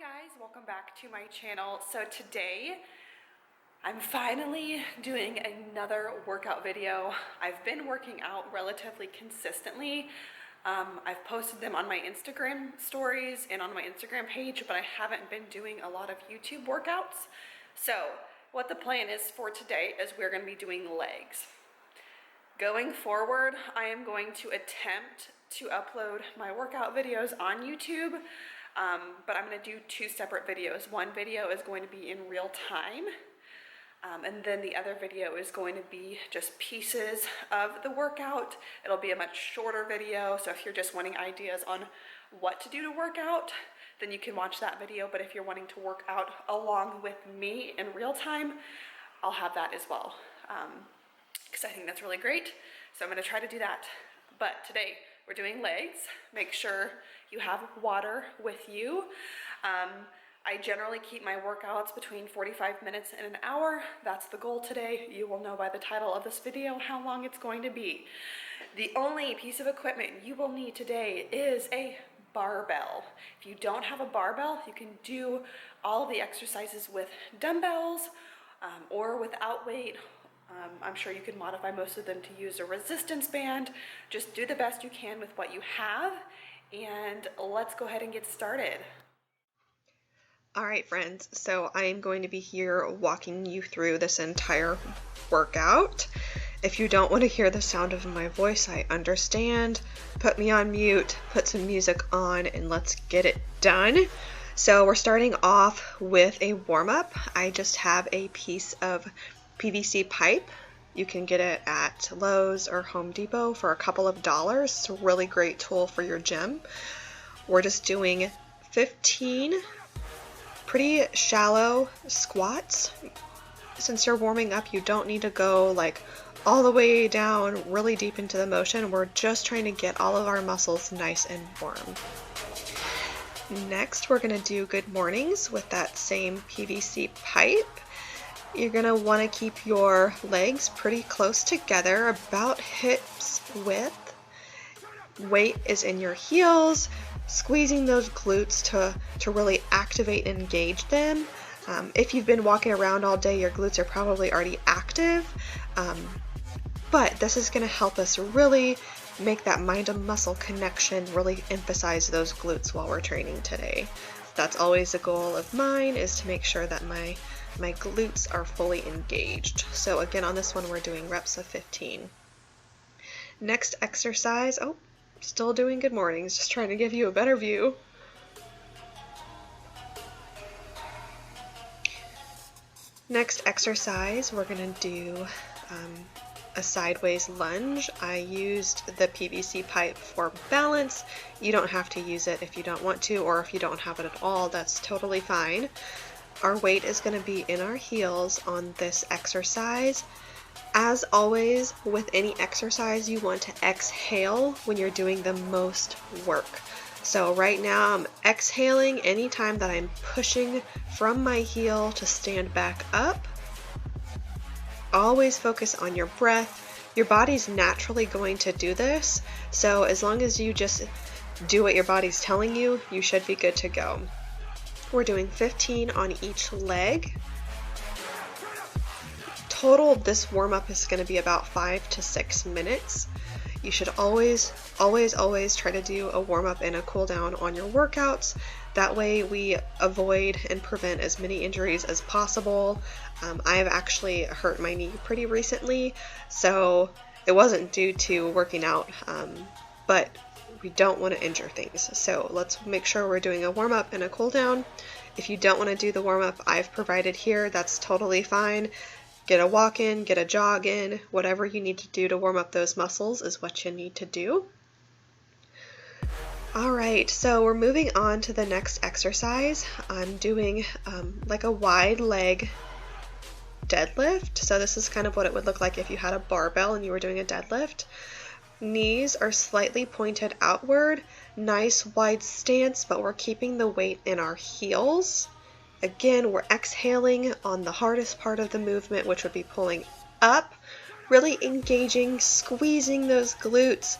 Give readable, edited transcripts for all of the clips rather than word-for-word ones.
guys, welcome back to my channel. So today I'm finally doing another workout video. I've been working out relatively consistently. I've posted them on my Instagram stories and on my Instagram page, but I haven't been doing a lot of YouTube workouts. So what the plan is for today is we're going to be doing legs. Going forward, I am going to attempt to upload my workout videos on YouTube, but I'm going to do two separate videos. One video is going to be in real time, and then the other video is going to be just pieces of the workout. It'll be a much shorter video, so if you're just wanting ideas on what to do to work out, then you can watch that video. But if you're wanting to work out along with me in real time, I'll have that as well, because I think that's really great. So I'm going to try to do that. But today we're doing legs. Make sure you have water with you. I generally keep my workouts between 45 minutes and an hour. That's the goal today. You will know by the title of this video how long it's going to be. The only piece of equipment you will need today is a barbell. If you don't have a barbell, you can do all of the exercises with dumbbells or without weight. I'm sure you can modify most of them to use a resistance band. Just do the best you can with what you have, and let's go ahead and get started. Alright friends, so I am going to be here walking you through this entire workout. If you don't want to hear the sound of my voice, I understand. Put me on mute, put some music on, and let's get it done. So we're starting off with a warm-up. I just have a piece of PVC pipe. You can get it at Lowe's or Home Depot for a couple of dollars. It's a really great tool for your gym. We're just doing 15 pretty shallow squats. Since you're warming up, you don't need to go like all the way down really deep into the motion. We're just trying to get all of our muscles nice and warm. Next, we're going to do good mornings with that same PVC pipe. You're going to want to keep your legs pretty close together, about hips width. Weight is in your heels, squeezing those glutes to really activate and engage them. If you've been walking around all day, your glutes are probably already active, but this is going to help us really make that mind and muscle connection, really emphasize those glutes while we're training today. That's always a goal of mine, is to make sure that my glutes are fully engaged. So again, on this one we're doing reps of 15. Next exercise, still doing good mornings, just trying to give you a better view. Next exercise, we're going to do a sideways lunge. I used the PVC pipe for balance. You don't have to use it if you don't want to, or if you don't have it at all, that's totally fine. Our weight is going to be in our heels on this exercise. As always, with any exercise, you want to exhale when you're doing the most work. So right now I'm exhaling anytime that I'm pushing from my heel to stand back up. Always focus on your breath. Your body's naturally going to do this, so as long as you just do what your body's telling you, you should be good to go. We're doing 15 on each leg. Total of this warm-up is going to be about 5 to 6 minutes. You should always try to do a warm-up and a cool-down on your workouts. That way we avoid and prevent as many injuries as possible. I have actually hurt my knee pretty recently, so it wasn't due to working out, but we don't want to injure things. So let's make sure we're doing a warm-up and a cool-down. If you don't want to do the warm-up I've provided here, that's totally fine. Get a walk in, get a jog in, whatever you need to do to warm up those muscles is what you need to do. Alright, so we're moving on to the next exercise. I'm doing like a wide leg deadlift. So this is kind of what it would look like if you had a barbell and you were doing a deadlift. Knees are slightly pointed outward, nice wide stance, but we're keeping the weight in our heels. Again, we're exhaling on the hardest part of the movement, which would be pulling up, really engaging, squeezing those glutes,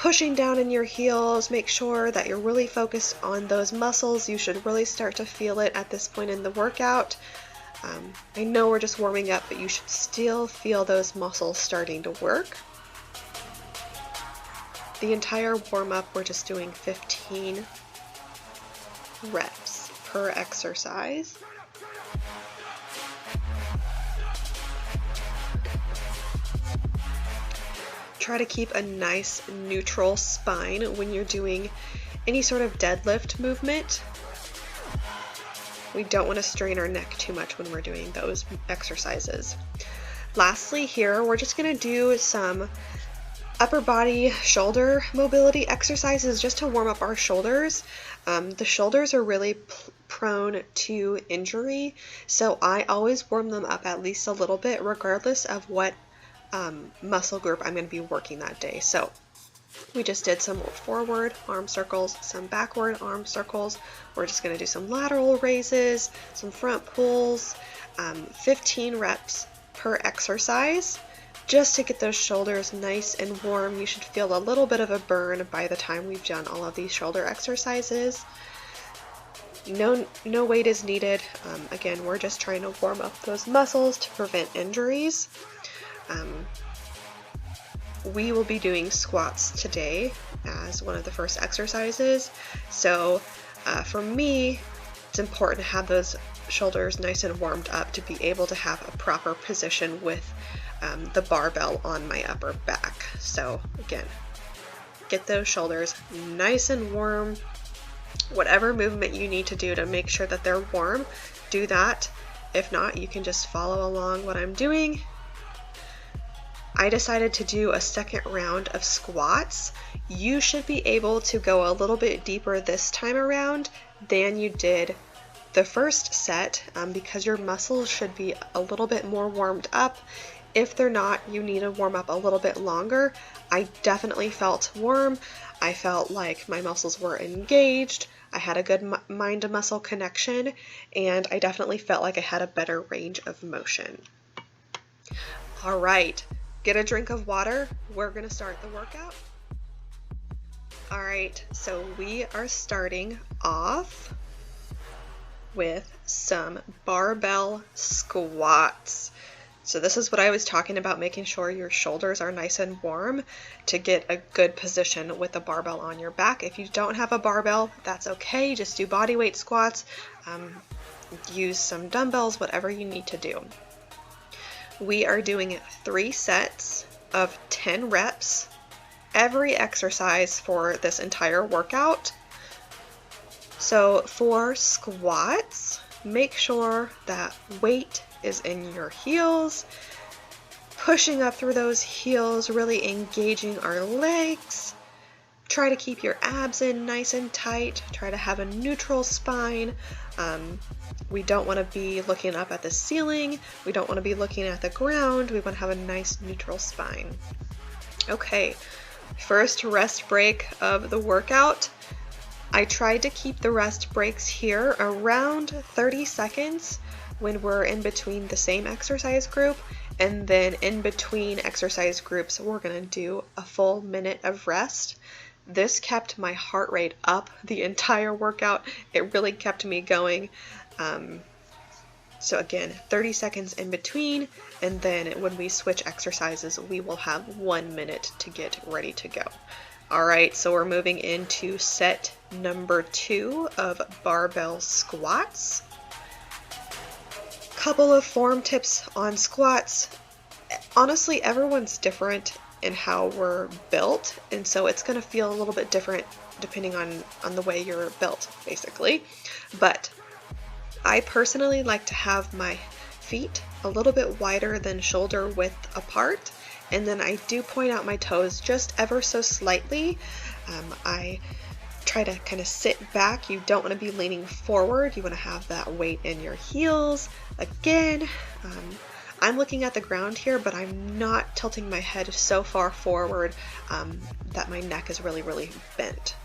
pushing down in your heels. Make sure that you're really focused on those muscles. You should really start to feel it at this point in the workout. I know we're just warming up, but you should still feel those muscles starting to work. The entire warm-up, we're just doing 15 reps per exercise. Try to keep a nice neutral spine when you're doing any sort of deadlift movement. We don't want to strain our neck too much when we're doing those exercises. Lastly, here we're just going to do some upper body shoulder mobility exercises just to warm up our shoulders. The shoulders are really prone to injury, so I always warm them up at least a little bit regardless of what muscle group I'm going to be working that day. So we just did some forward arm circles, some backward arm circles. We're just going to do some lateral raises, some front pulls, 15 reps per exercise, just to get those shoulders nice and warm. You should feel a little bit of a burn by the time we've done all of these shoulder exercises. No weight is needed. Again, we're just trying to warm up those muscles to prevent injuries. We will be doing squats today as one of the first exercises. So for me, it's important to have those shoulders nice and warmed up to be able to have a proper position with the barbell on my upper back. So again, get those shoulders nice and warm. Whatever movement you need to do to make sure that they're warm, do that. If not, you can just follow along what I'm doing. I decided to do a second round of squats. You should be able to go a little bit deeper this time around than you did the first set because your muscles should be a little bit more warmed up. If they're not, you need to warm up a little bit longer. I definitely felt warm. I felt like my muscles were engaged. I had a good mind to muscle connection, and I definitely felt like I had a better range of motion. All right. Get a drink of water. We're going to start the workout. All right, so we are starting off with some barbell squats. So this is what I was talking about, making sure your shoulders are nice and warm to get a good position with the barbell on your back. If you don't have a barbell, that's okay. Just do body weight squats. Use some dumbbells, whatever you need to do. We are doing 3 sets of 10 reps, every exercise for this entire workout. So for squats, make sure that weight is in your heels, pushing up through those heels, really engaging our legs. Try to keep your abs in nice and tight. Try to have a neutral spine. We don't want to be looking up at the ceiling. We don't want to be looking at the ground. We want to have a nice neutral spine. Okay, first rest break of the workout. I tried to keep the rest breaks here around 30 seconds when we're in between the same exercise group, and then in between exercise groups, we're going to do a full minute of rest. This kept my heart rate up the entire workout. It really kept me going. So again, 30 seconds in between, and then when we switch exercises, we will have 1 minute to get ready to go. All right, so we're moving into set number 2 of barbell squats. Couple of form tips on squats. Honestly, everyone's different in how we're built, and so it's going to feel a little bit different depending on the way you're built, basically. But I personally like to have my feet a little bit wider than shoulder width apart, and then I do point out my toes just ever so slightly. I try to kind of sit back. You don't want to be leaning forward. You want to have that weight in your heels. Again, I'm looking at the ground here, but I'm not tilting my head so far forward that my neck is really, really bent.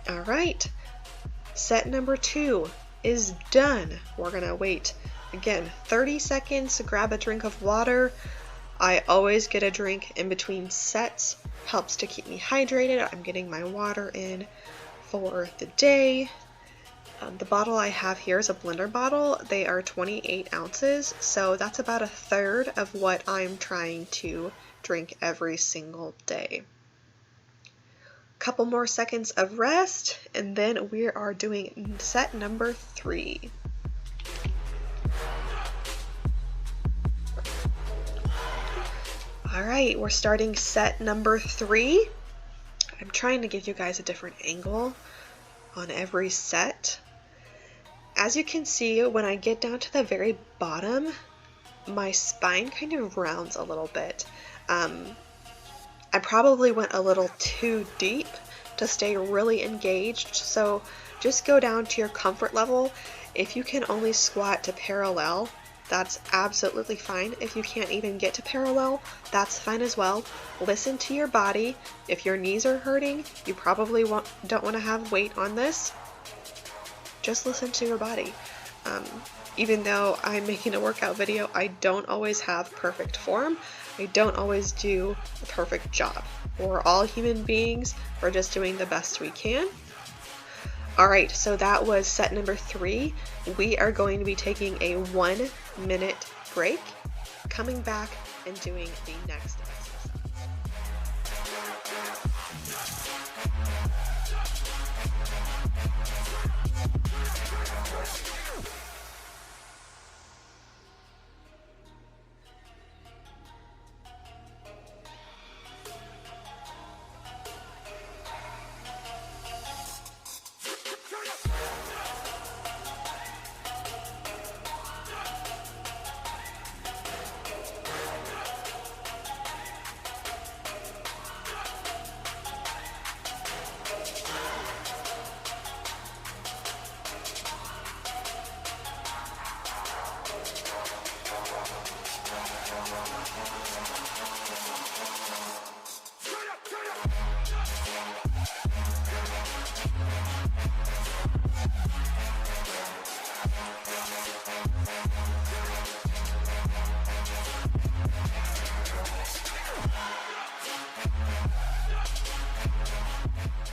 All right, set number 2 is done. We're gonna wait, again, 30 seconds to grab a drink of water. I always get a drink in between sets helps to keep me hydrated. I'm getting my water in for the day. The bottle I have here is a blender bottle. They are 28 ounces, so that's about a third of what I'm trying to drink every single day. Couple more seconds of rest, and then we are doing set number 3. All right, we're starting set number 3. I'm trying to give you guys a different angle on every set. As you can see, when I get down to the very bottom, my spine kind of rounds a little bit. I probably went a little too deep to stay really engaged, so just go down to your comfort level. If you can only squat to parallel, that's absolutely fine. If you can't even get to parallel, that's fine as well. Listen to your body. If your knees are hurting, you probably don't want to have weight on this. Just listen to your body. Even though I'm making a workout video, I don't always have perfect form. I don't always do a perfect job. We're all human beings. We're just doing the best we can. All right, so that was set number 3. We are going to be taking a 1-minute break, coming back and doing the next exercise.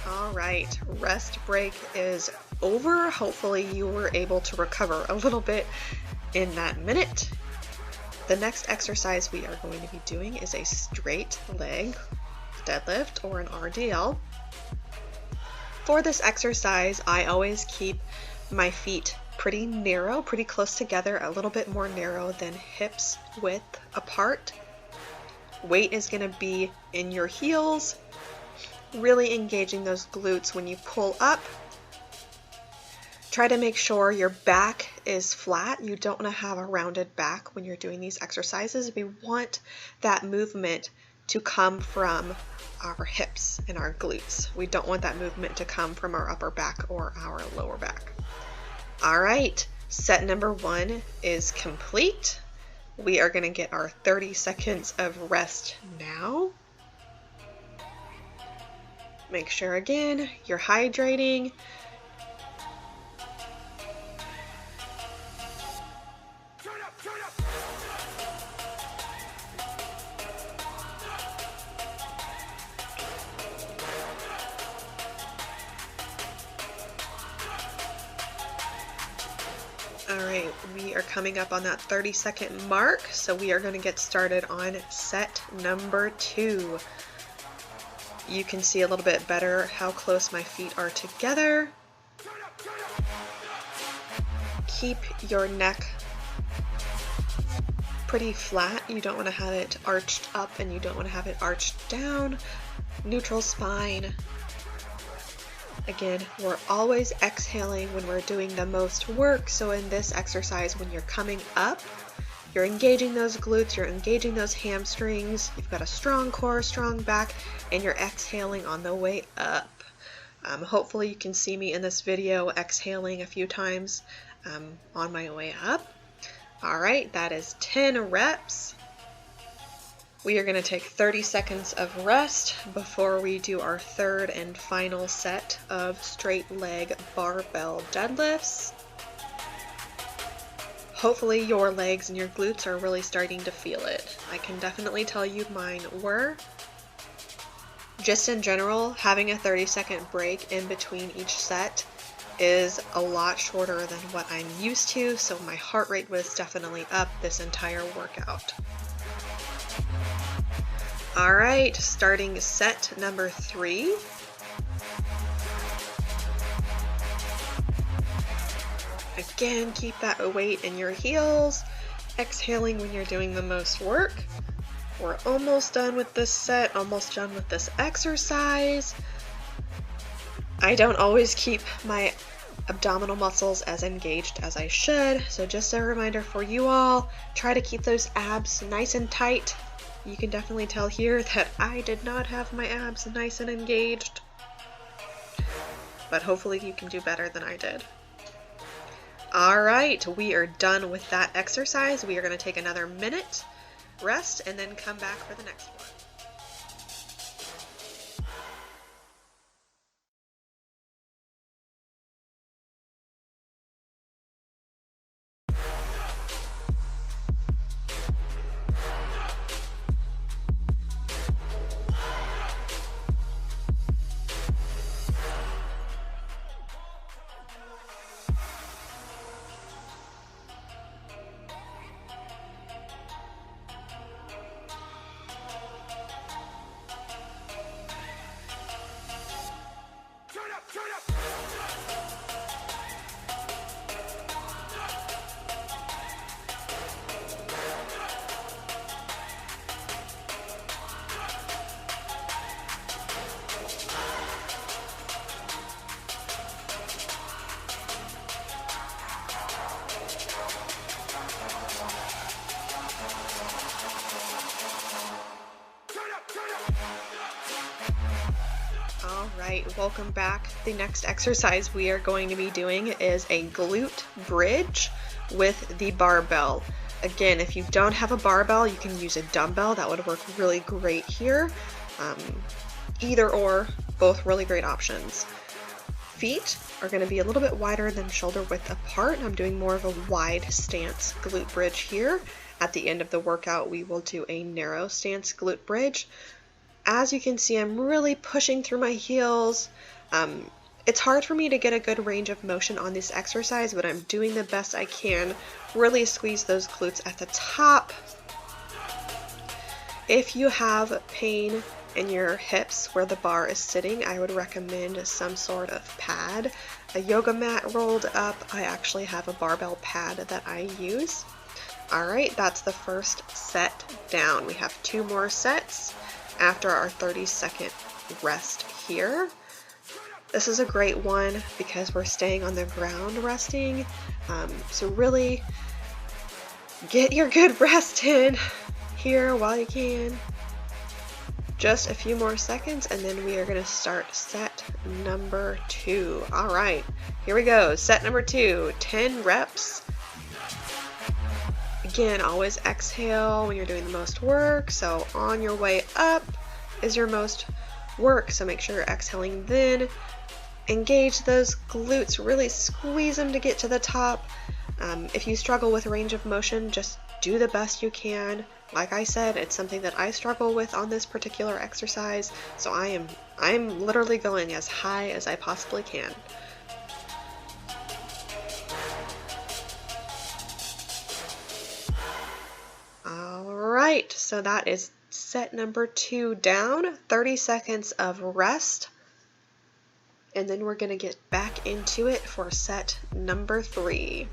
All right, rest break is over. Hopefully you were able to recover a little bit in that minute. The next exercise we are going to be doing is a straight leg deadlift, or an RDL. For this exercise, I always keep my feet pretty narrow, pretty close together, a little bit more narrow than hips width apart. Weight is going to be in your heels, really engaging those glutes when you pull up. Try to make sure your back is flat. You don't want to have a rounded back when you're doing these exercises. We want that movement to come from our hips and our glutes. We don't want that movement to come from our upper back or our lower back. All right, set number 1 is complete. We are going to get our 30 seconds of rest now. Make sure again you're hydrating. All right, we are coming up on that 30-second mark, so we are going to get started on set number 2. You can see a little bit better how close my feet are together. Keep your neck pretty flat. You don't want to have it arched up and you don't want to have it arched down. Neutral spine. Again, we're always exhaling when we're doing the most work. So in this exercise, when you're coming up, you're engaging those glutes, you're engaging those hamstrings, you've got a strong core, strong back, and you're exhaling on the way up. Hopefully you can see me in this video exhaling a few times on my way up. All right, that is 10 reps. We are going to take 30 seconds of rest before we do our third and final set of straight leg barbell deadlifts. Hopefully your legs and your glutes are really starting to feel it. I can definitely tell you mine were. Just in general, having a 30-second break in between each set is a lot shorter than what I'm used to, so my heart rate was definitely up this entire workout. All right, starting set number 3. Again, keep that weight in your heels, exhaling when you're doing the most work. We're almost done with this set, almost done with this exercise. I don't always keep my abdominal muscles as engaged as I should, so just a reminder for you all, try to keep those abs nice and tight. You can definitely tell here that I did not have my abs nice and engaged, but hopefully you can do better than I did. All right, we are done with that exercise. We are going to take another minute, rest, and then come back for the next one. Alright, welcome back. The next exercise we are going to be doing is a glute bridge with the barbell. Again, if you don't have a barbell, you can use a dumbbell. That would work really great here. Either or, both really great options. Feet are going to be a little bit wider than shoulder width apart. I'm doing more of a wide stance glute bridge here. At the end of the workout, we will do a narrow stance glute bridge. As you can see, I'm really pushing through my heels. It's hard for me to get a good range of motion on this exercise, but I'm doing the best I can. Really squeeze those glutes at the top. If you have pain in your hips where the bar is sitting, I would recommend some sort of pad. A yoga mat rolled up. I actually have a barbell pad that I use. Alright, that's the first set down. We have 2 more sets after our 30-second rest here. This is a great one because we're staying on the ground resting. So really get your good rest in here while you can. Just a few more seconds and then we are going to start set number 2. All right, here we go. Set number 2, 10 reps. Again, always exhale when you're doing the most work. So on your way up is your most work. So make sure you're exhaling then. Engage those glutes, really squeeze them to get to the top. If you struggle with range of motion, just do the best you can. Like I said, it's something that I struggle with on this particular exercise. So I'm literally going as high as I possibly can. Alright, so that is set number 2 down, 30 seconds of rest, and then we're going to get back into it for set number 3.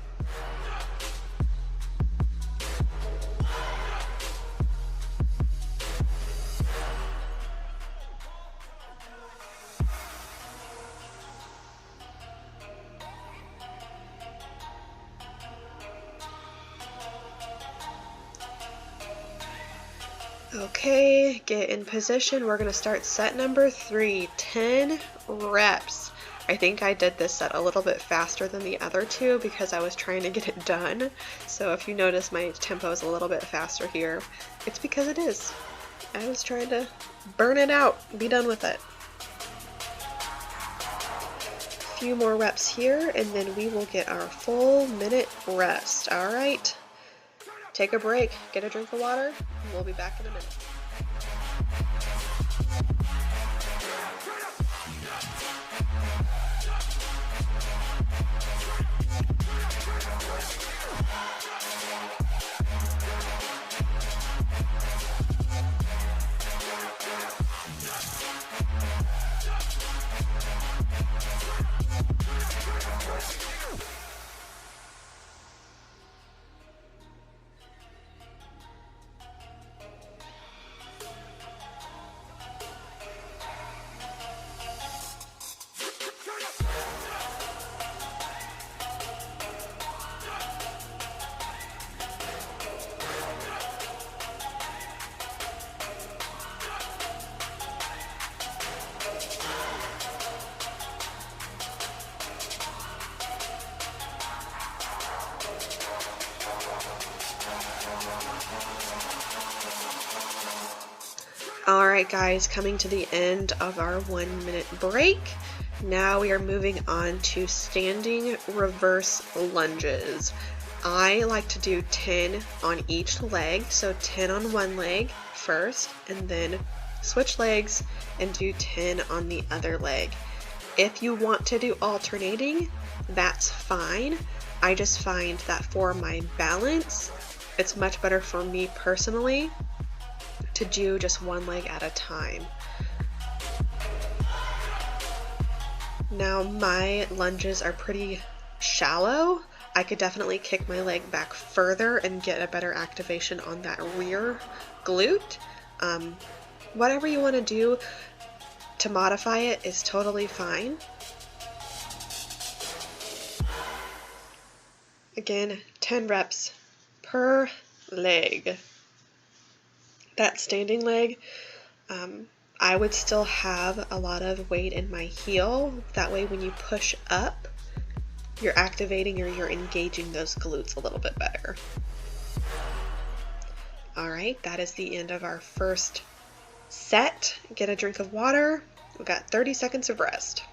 Okay, get in position. We're going to start set number 3, 10 reps. I think I did this set a little bit faster than the other 2 because I was trying to get it done. So if you notice my tempo is a little bit faster here, it's because it is. I was trying to burn it out, be done with it. A few more reps here and then we will get our full minute rest. All right. Take a break, get a drink of water, and we'll be back in a minute. Alright guys, coming to the end of our 1 minute break. Now we are moving on to standing reverse lunges. I like to do 10 on each leg, so 10 on one leg first, and then switch legs and do 10 on the other leg. If you want to do alternating, that's fine. I just find that for my balance, it's much better for me personally to do just one leg at a time. Now my lunges are pretty shallow. I could definitely kick my leg back further and get a better activation on that rear glute. Whatever you want to do to modify it is totally fine. Again, 10 reps per leg. That standing leg, I would still have a lot of weight in my heel. That way when you push up, you're activating or you're engaging those glutes a little bit better. Alright, that is the end of our first set. Get a drink of water. We've got 30 seconds of rest.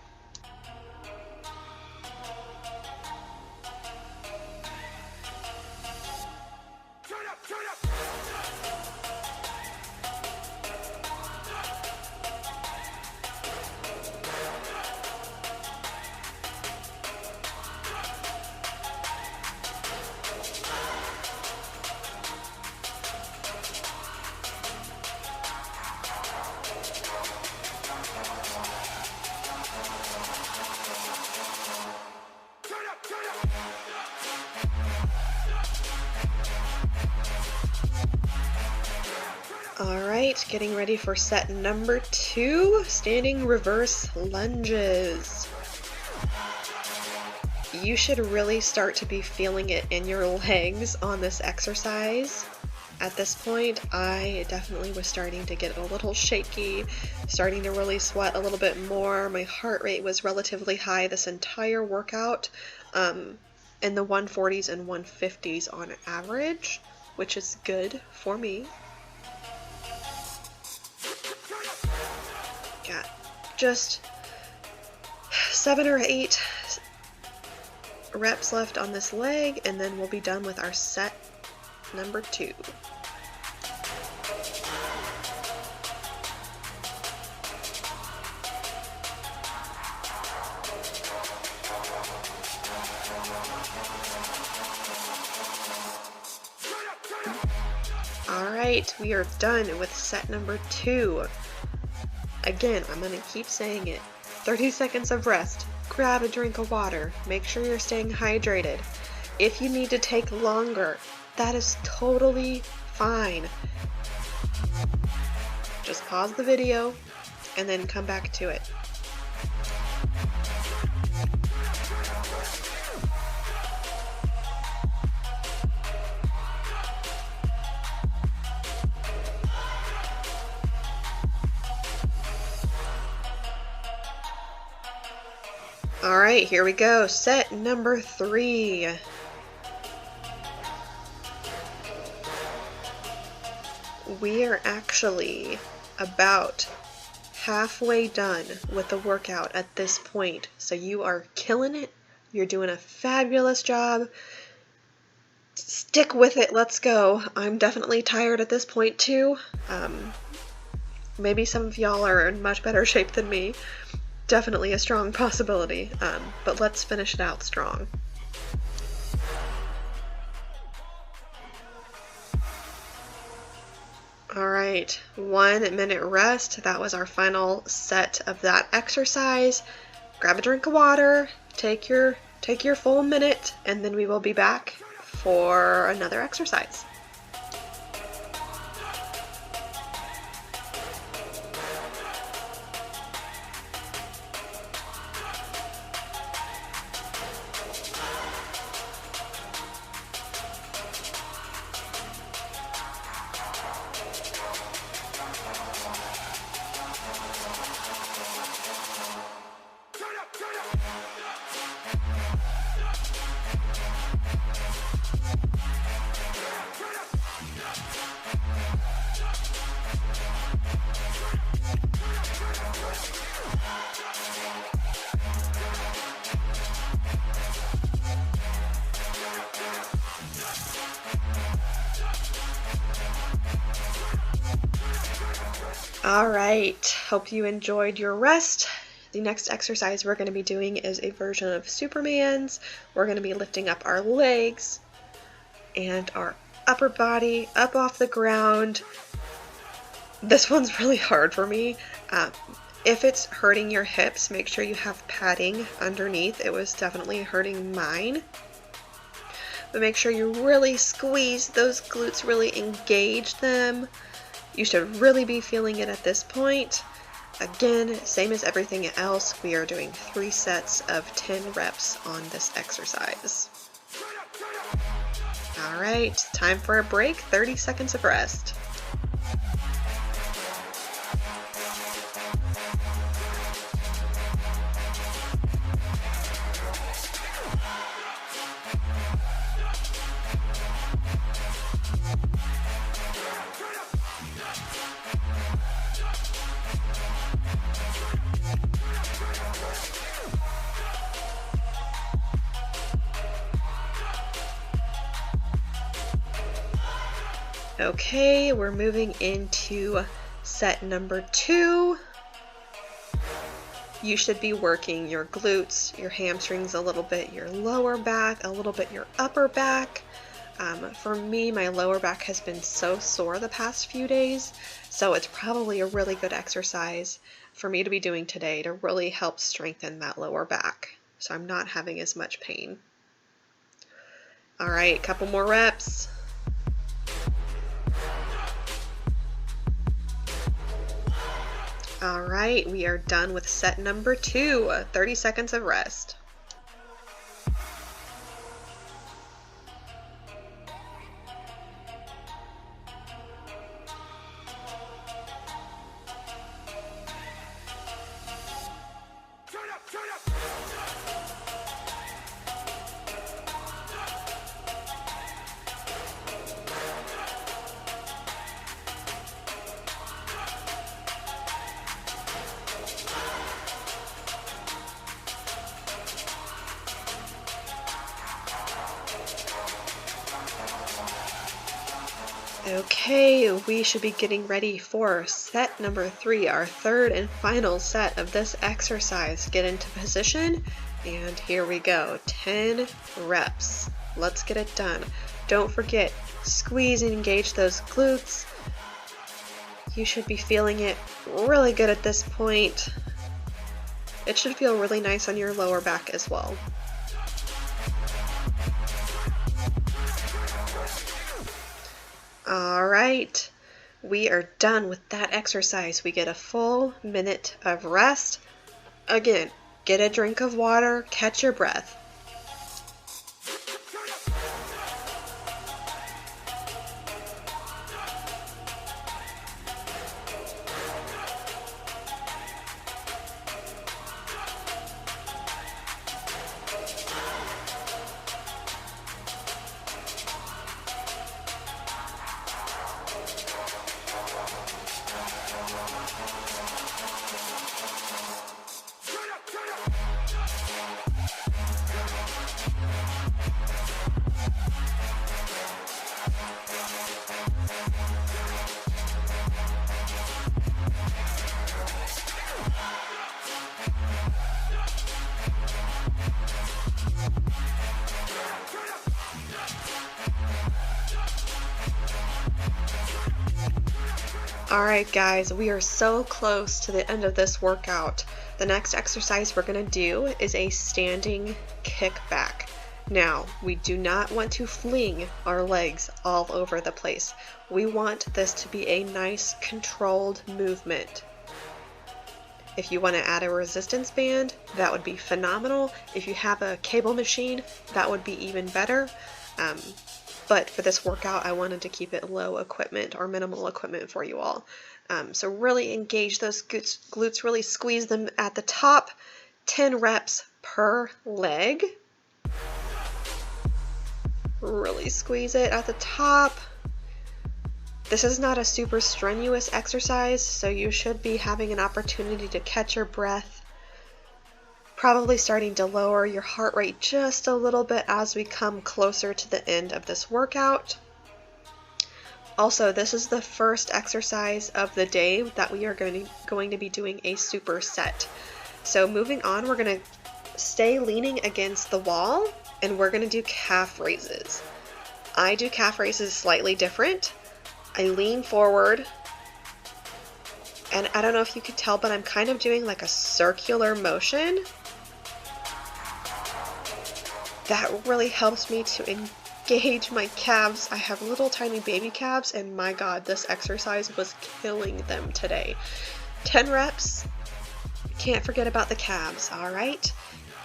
Alright, getting ready for set number 2, standing reverse lunges. You should really start to be feeling it in your legs on this exercise. At this point, I definitely was starting to get a little shaky, starting to really sweat a little bit more. My heart rate was relatively high this entire workout, in the 140s and 150s on average, which is good for me. Got just 7 or 8 reps left on this leg, and then we'll be done with our set number 2. Alright, we are done with set number 2. Again, I'm going to keep saying it. 30 seconds of rest. Grab a drink of water. Make sure you're staying hydrated. If you need to take longer, that is totally fine. Just pause the video and then come back to it. Alright, here we go. Set number 3. We are actually about halfway done with the workout at this point. So you are killing it. You're doing a fabulous job. Stick with it. Let's go. I'm definitely tired at this point too. Maybe some of y'all are in much better shape than me. Definitely a strong possibility, but let's finish it out strong. Alright, 1 minute rest. That was our final set of that exercise. Grab a drink of water, take your full minute, and then we will be back for another exercise. All right, hope you enjoyed your rest. The next exercise we're going to be doing is a version of Superman's. We're going to be lifting up our legs and our upper body up off the ground. This one's really hard for me. If it's hurting your hips, make sure you have padding underneath. It was definitely hurting mine. But make sure you really squeeze those glutes, really engage them. You should really be feeling it at this point. Again, same as everything else, we are doing 3 sets of 10 reps on this exercise. All right, time for a break, 30 seconds of rest. Okay, we're moving into set number 2. You should be working your glutes, your hamstrings a little bit, your lower back, a little bit your upper back. For me, my lower back has been so sore the past few days, so it's probably a really good exercise for me to be doing today to really help strengthen that lower back, so I'm not having as much pain. All right, couple more reps. All right, we are done with set number 2, 30 seconds of rest. Okay, we should be getting ready for set number 3, our third and final set of this exercise. Get into position, and here we go. 10 reps. Let's get it done. Don't forget, squeeze and engage those glutes. You should be feeling it really good at this point. It should feel really nice on your lower back as well. All right, we are done with that exercise. We get a full minute of rest. Again, get a drink of water, catch your breath. Alright guys, we are so close to the end of this workout. The next exercise we're going to do is a standing kickback. Now, we do not want to fling our legs all over the place. We want this to be a nice controlled movement. If you want to add a resistance band, that would be phenomenal. If you have a cable machine, that would be even better. But for this workout, I wanted to keep it low equipment or minimal equipment for you all. So really engage those glutes, really squeeze them at the top. 10 reps per leg. Really squeeze it at the top. This is not a super strenuous exercise, so you should be having an opportunity to catch your breath. Probably starting to lower your heart rate just a little bit as we come closer to the end of this workout. Also, this is the first exercise of the day that we are going to be doing a superset. So moving on, we're going to stay leaning against the wall, and we're going to do calf raises. I do calf raises slightly different. I lean forward, and I don't know if you could tell, but I'm kind of doing like a circular motion. That really helps me to engage my calves. I have little tiny baby calves, and my God, this exercise was killing them today. 10 reps. Can't forget about the calves. All right.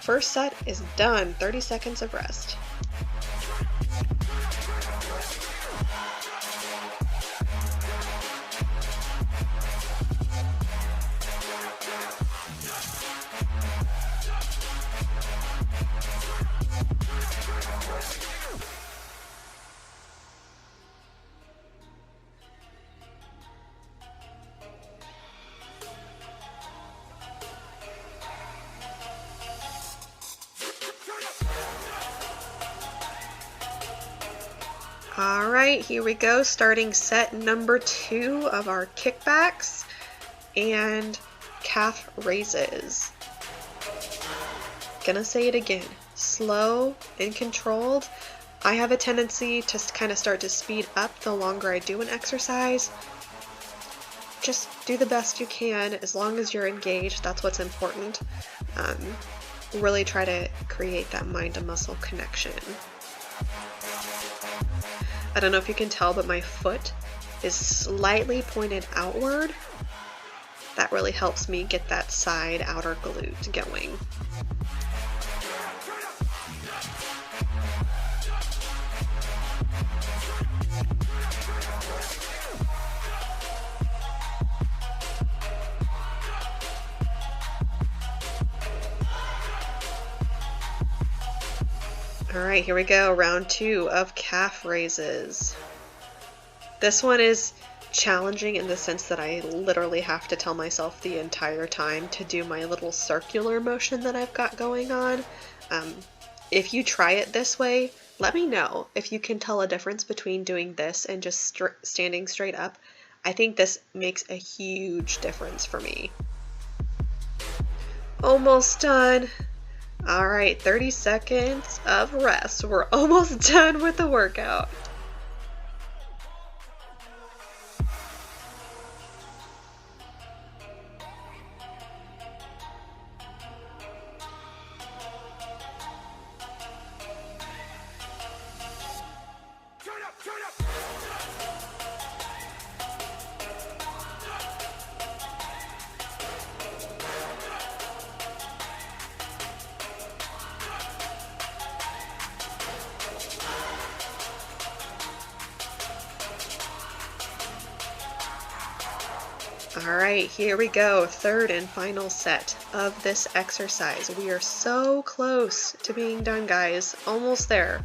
First set is done. 30 seconds of rest. All right, here we go, starting set number 2 of our kickbacks and calf raises. Gonna say it again, slow and controlled. I have a tendency to kind of start to speed up the longer I do an exercise. Just do the best you can as long as you're engaged. That's what's important. Really try to create that mind to muscle connection. I don't know if you can tell, but my foot is slightly pointed outward. That really helps me get that side outer glute going. All right, here we go, round 2 of calf raises. This one is challenging in the sense that I literally have to tell myself the entire time to do my little circular motion that I've got going on. If you try it this way, let me know if you can tell a difference between doing this and just standing straight up. I think this makes a huge difference for me. Almost done. All right, 30 seconds of rest. We're almost done with the workout. All right, here we go. Third and final set of this exercise. We are so close to being done, guys. Almost there.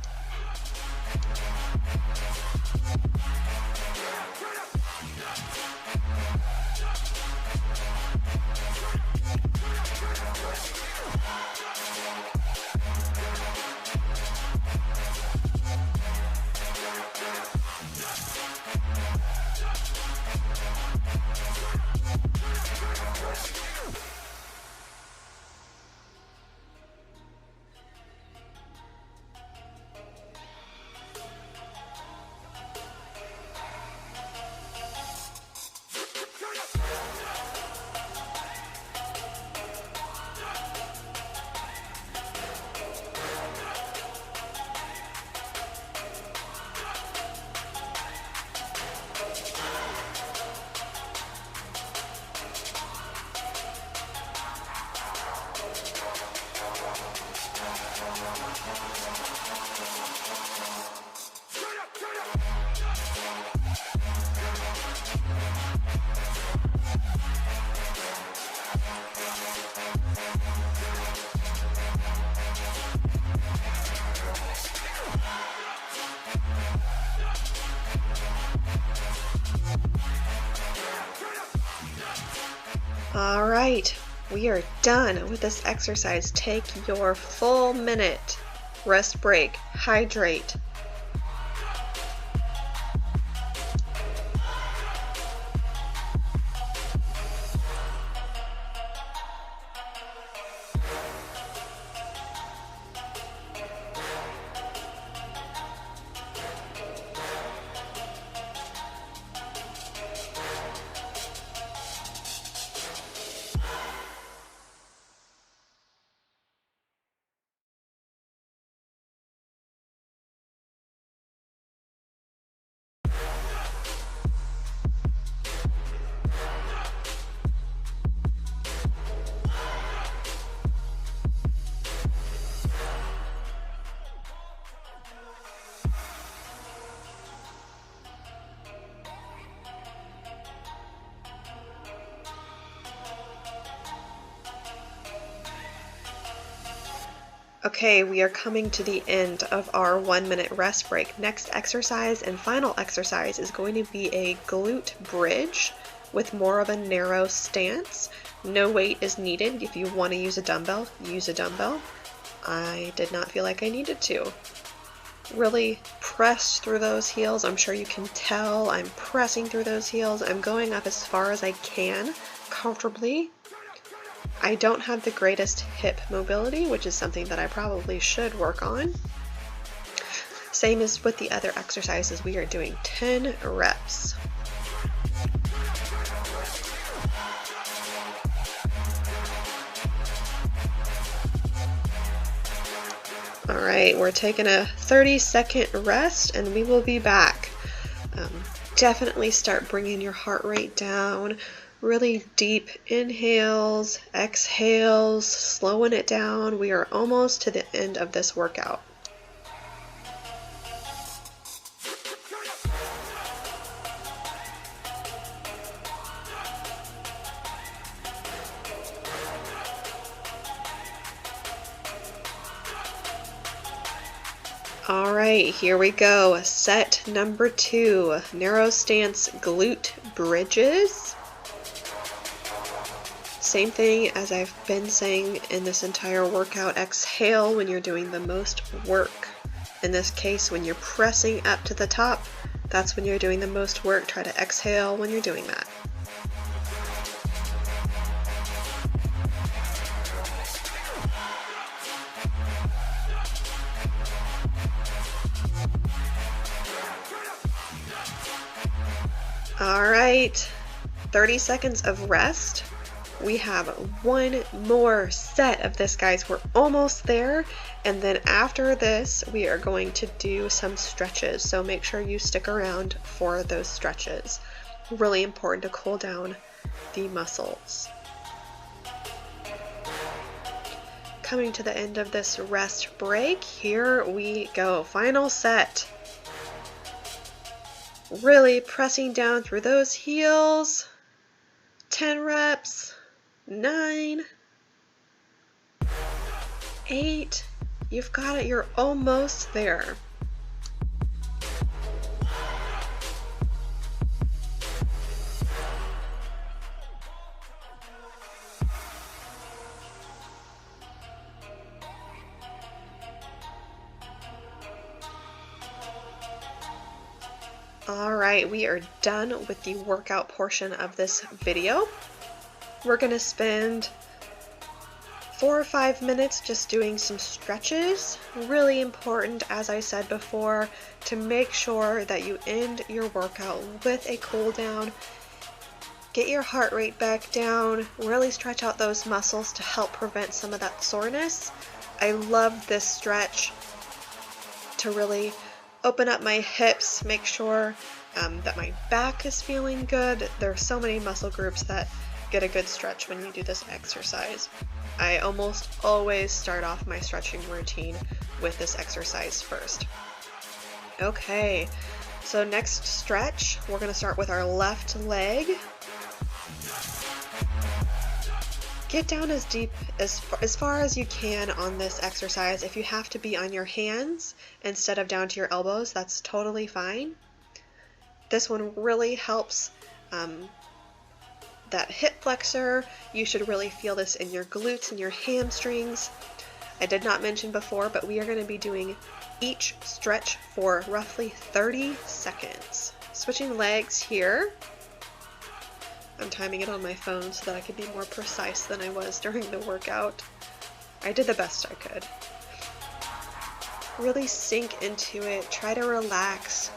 All right, we are done with this exercise. Take your full minute, rest break, hydrate. Okay, we are coming to the end of our 1-minute rest break. Next exercise and final exercise is going to be a glute bridge with more of a narrow stance. No weight is needed. If you want to use a dumbbell, use a dumbbell. I did not feel like I needed to. Really press through those heels. I'm sure you can tell I'm pressing through those heels. I'm going up as far as I can comfortably. I don't have the greatest hip mobility, which is something that I probably should work on. Same as with the other exercises, we are doing 10 reps. All right, we're taking a 30-second rest and we will be back. Definitely start bringing your heart rate down. Really deep inhales, exhales, slowing it down. We are almost to the end of this workout. All right, here we go. Set number 2, narrow stance glute bridges. Same thing as I've been saying in this entire workout. Exhale when you're doing the most work. In this case, when you're pressing up to the top, that's when you're doing the most work. Try to exhale when you're doing that. All right, 30 seconds of rest. We have one more set of this, guys. We're almost there. And then after this, we are going to do some stretches. So make sure you stick around for those stretches. Really important to cool down the muscles. Coming to the end of this rest break, here we go. Final set. Really pressing down through those heels. 10 reps. 9, 8, you've got it, you're almost there. All right, we are done with the workout portion of this video. We're going to spend 4 or 5 minutes just doing some stretches. Really important, as I said before, to make sure that you end your workout with a cool down. Get your heart rate back down. Really stretch out those muscles to help prevent some of that soreness. I love this stretch to really open up my hips, make sure that my back is feeling good. There are so many muscle groups that get a good stretch when you do this exercise. I almost always start off my stretching routine with this exercise first. Okay, so next stretch, we're going to start with our left leg. Get down as deep, as far as you can on this exercise. If you have to be on your hands instead of down to your elbows, that's totally fine. This one really helps that hip flexor. You should really feel this in your glutes and your hamstrings. I did not mention before, but we are going to be doing each stretch for roughly 30 seconds. Switching legs here. I'm timing it on my phone so that I can be more precise than I was during the workout. I did the best I could. Really sink into it. Try to relax.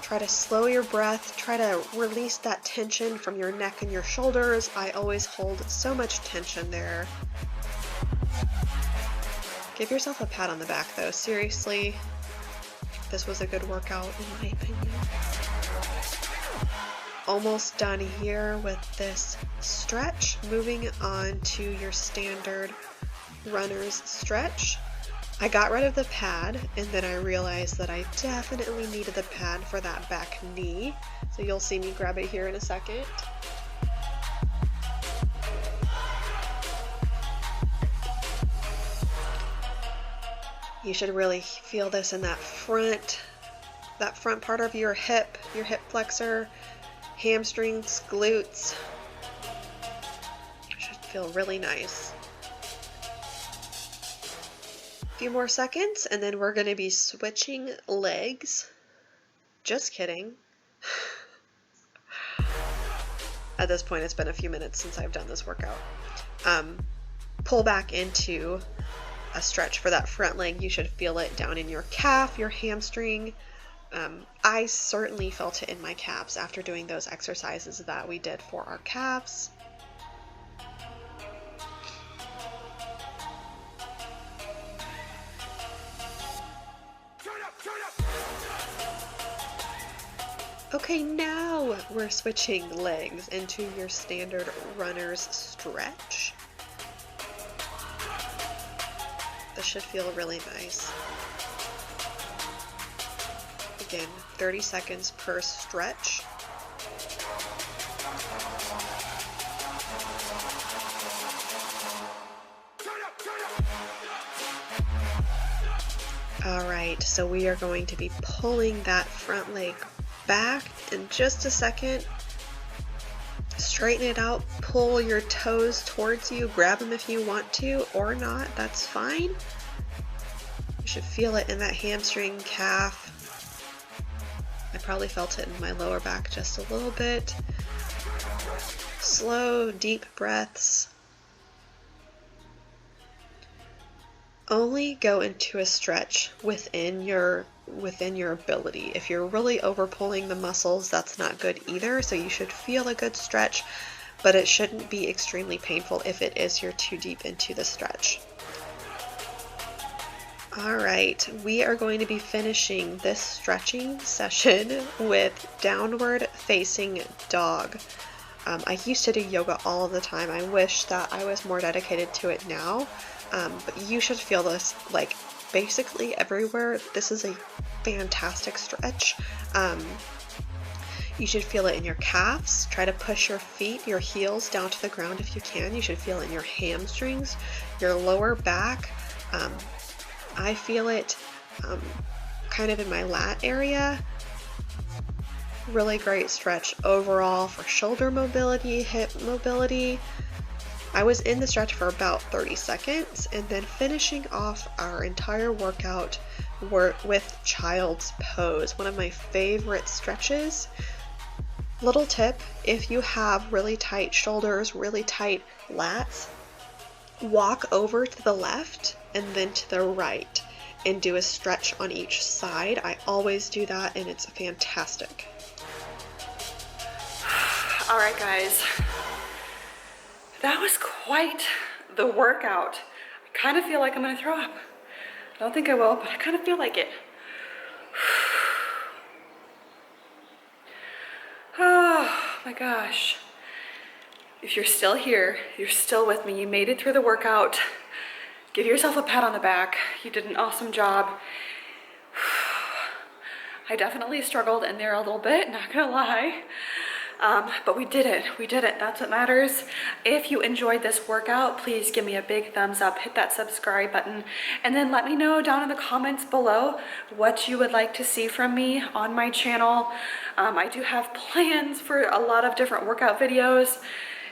Try to slow your breath. Try to release that tension from your neck and your shoulders. I always hold so much tension there. Give yourself a pat on the back though. Seriously, this was a good workout in my opinion. Almost done here with this stretch. Moving on to your standard runner's stretch. I got rid of the pad and then I realized that I definitely needed the pad for that back knee. So you'll see me grab it here in a second. You should really feel this in that front part of your hip flexor, hamstrings, glutes. Should feel really nice. A few more seconds and then we're going to be switching legs. Just kidding. At this point, it's been a few minutes since I've done this workout. Pull back into a stretch for that front leg. You should feel it down in your calf, your hamstring. I certainly felt it in my calves after doing those exercises that we did for our calves. Okay, now we're switching legs into your standard runner's stretch. This should feel really nice. Again, 30 seconds per stretch. All right, so we are going to be pulling that front leg back in just a second. Straighten it out, pull your toes towards you, grab them if you want to or not, that's fine. You should feel it in that hamstring, calf. I probably felt it in my lower back just a little bit. Slow, deep breaths. Only go into a stretch within your ability. If you're really over pulling the muscles, that's not good either. So you should feel a good stretch, but it shouldn't be extremely painful if it is you're too deep into the stretch. All right, we are going to be finishing this stretching session with downward facing dog. I used to do yoga all the time. I wish that I was more dedicated to it now. But you should feel this like basically everywhere. This is a fantastic stretch. You should feel it in your calves. Try to push your feet, your heels down to the ground if you can. You should feel it in your hamstrings, your lower back. I feel it kind of in my lat area. Really great stretch overall for shoulder mobility, hip mobility. I was in the stretch for about 30 seconds and then finishing off our entire workout with child's pose, one of my favorite stretches. Little tip, if you have really tight shoulders, really tight lats, walk over to the left and then to the right and do a stretch on each side. I always do that and it's fantastic. All right, guys. That was quite the workout. I kind of feel like I'm gonna throw up. I don't think I will, but I kind of feel like it. Oh my gosh. If you're still here, you're still with me, you made it through the workout, give yourself a pat on the back. You did an awesome job. I definitely struggled in there a little bit, not gonna lie. But we did it, that's what matters. If you enjoyed this workout, please give me a big thumbs up, hit that subscribe button, and then let me know down in the comments below what you would like to see from me on my channel. I do have plans for a lot of different workout videos.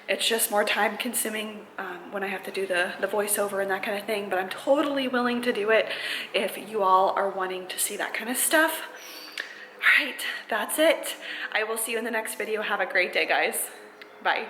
It's just more time consuming when I have to do the voiceover and that kind of thing, but I'm totally willing to do it if you all are wanting to see that kind of stuff. All right, that's it. I will see you in the next video. Have a great day, guys. Bye.